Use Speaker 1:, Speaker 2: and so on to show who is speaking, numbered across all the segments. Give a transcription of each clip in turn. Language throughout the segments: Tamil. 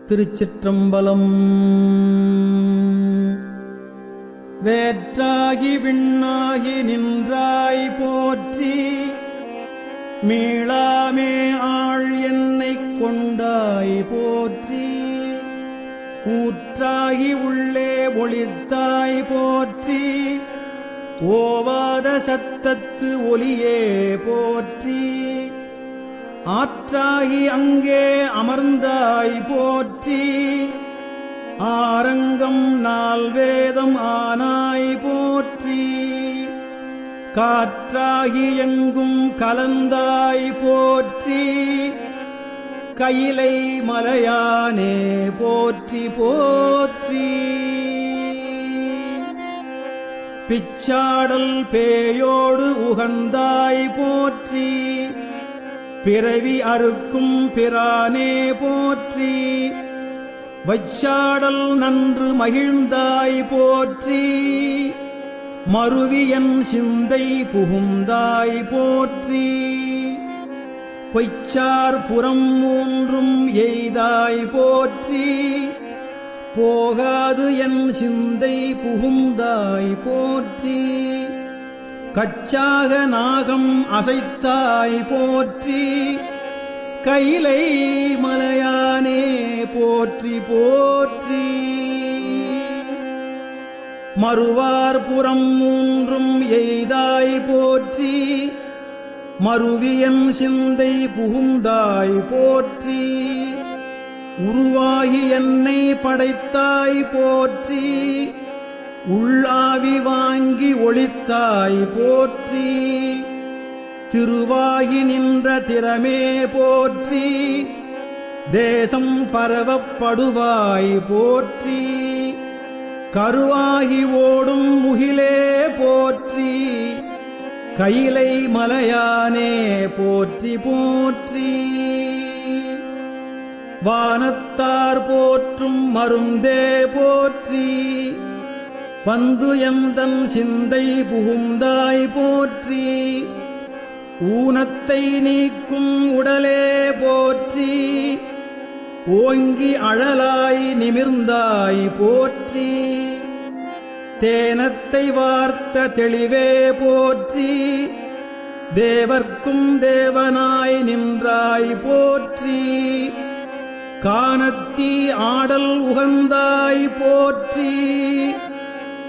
Speaker 1: திருச்சிற்றம்பலம். வேற்றாகி விண்ணாகி நின்றாய் போற்றி, மீளாமே ஆள் என்னைக் கொண்டாய் போற்றி. ஊற்றாகி உள்ளே ஒளிர்த்தாய் போற்றி, ஓவாத சத்தத்து ஒலியே போற்றி. ஆற்றாகி அங்கே அமர்ந்தாய் போற்றி, ஆரங்கம் நால்வேதம் ஆனாய் போற்றி. காற்றாகி எங்கும் கலந்தாய் போற்றி, கையிலை மலையானே போற்றி போற்றி. பிச்சாடல் பேயோடு உகந்தாய் போற்றி, பிறவி அறுக்கும் பிரானே போற்றி. வச்சாடல் நன்று மகிழ்ந்தாய் போற்றி, மருவியன் சிந்தை புகுந்தாய் போற்றி. பொய்ச்சார் புறம் மூன்றும் எய்தாய் போற்றி, போகாது என் சிந்தை புகுந்தாய் போற்றி. கச்சாக நாகம் அசைத்தாய் போற்றி, கையிலை மலையானே போற்றி போற்றி. மறுவார் புறம் மூன்றும் எய்தாய் போற்றி, மருவியன் சிந்தை புகுந்தாய் போற்றி. உருவாகி என்னை படைத்தாய் போற்றி, உள்ளாவி வாங்கி ஒளித்தாய் போற்றி. திருவாகி நின்ற திறமே போற்றி, தேசம் பரவப்படுவாய் போற்றி. கருவாகி ஓடும் முகிலே போற்றி, கையிலை மலையானே போற்றி போற்றி. வானத்தார் போற்றும் மருந்தே போற்றி, வந்து எந்தன் சிந்தை புகுந்தாய் போற்றி. ஊனத்தை நீக்கும் உடலே போற்றி, ஓங்கி அழலாய் நிமிர்ந்தாய் போற்றி. தேனத்தை வார்த்த தெளிவே போற்றி, தேவர்க்கும் தேவனாய் நின்றாய் போற்றி. கானத்தி ஆடல் உகந்தாய் போற்றி,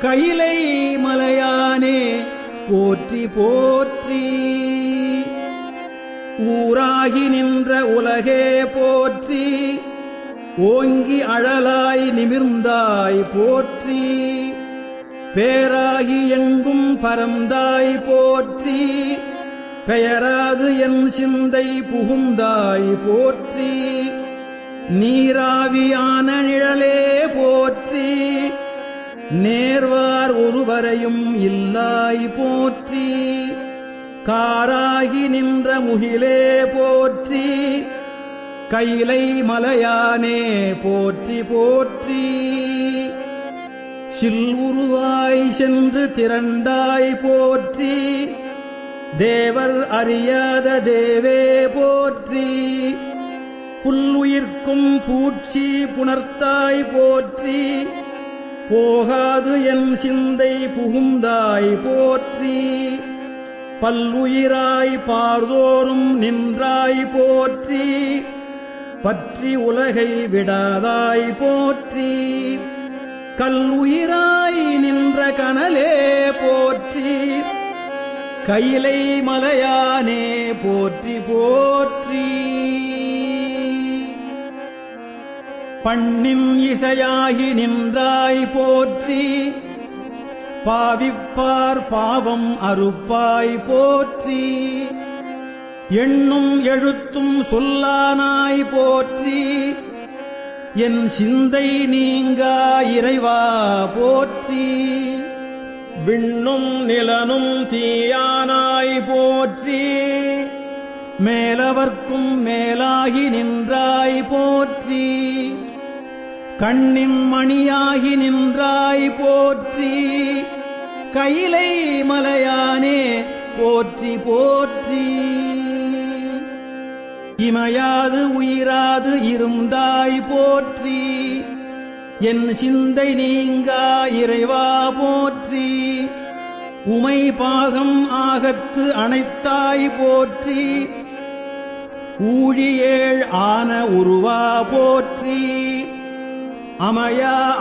Speaker 1: கையிலை மலையானே போற்றி போற்றி. ஊராகி நின்ற உலகே போற்றி, ஓங்கி அழலாய் நிமிர்ந்தாய் போற்றி. பேராகி எங்கும் பரந்தாய் போற்றி, பெயராது என் சிந்தை புகுந்தாய் போற்றி. நீராவியான நிழலே போற்றி, நேர்வார் ஒருவரையும் இல்லாய் போற்றி. காராகி நின்ற முகிலே போற்றி, கையிலை மலையானே போற்றி போற்றி. சில்வுருவாய் சென்று திரண்டாய் போற்றி, தேவர் அறியாத தேவே போற்றி. புல்லுயிர்க்கும் பூச்சி புணர்த்தாய் போற்றி, போகாது என் சிந்தை புகுந்தாய் போற்றி. பல்லுயிராய் பார்தோறும் நின்றாய் போற்றி, பற்றி உலகை விடாதாய் போற்றி. கல்லுயிராய் நின்ற கனலே போற்றி, கையிலை மலையானே போற்றி போற்றி. பண்ணின் இசையாகி நின்றாய் போற்றி, பாவிப்பார் பாவம் அறுப்பாய் போற்றி. எண்ணும் எழுத்தும் சொல்லானாய் போற்றி, என் சிந்தை நீங்கா இறைவா போற்றி. விண்ணும் நிலனும் தீயானாய் போற்றி, மேலவர்க்கும் மேலாகி நின்றாய் போற்றி. கண்ணின் மணியாகி நின்றாய் போற்றி, கையிலை மலையானே போற்றி போற்றி. இமையாது உயிராது இருந்தாய் போற்றி. என் சிந்தை நீங்கா இறைவா போற்றி. உமை பாகம் ஆகத்து அணைத்தாய் போற்றி. ஊழியேழ் ஆன உருவா போற்றி. அமையா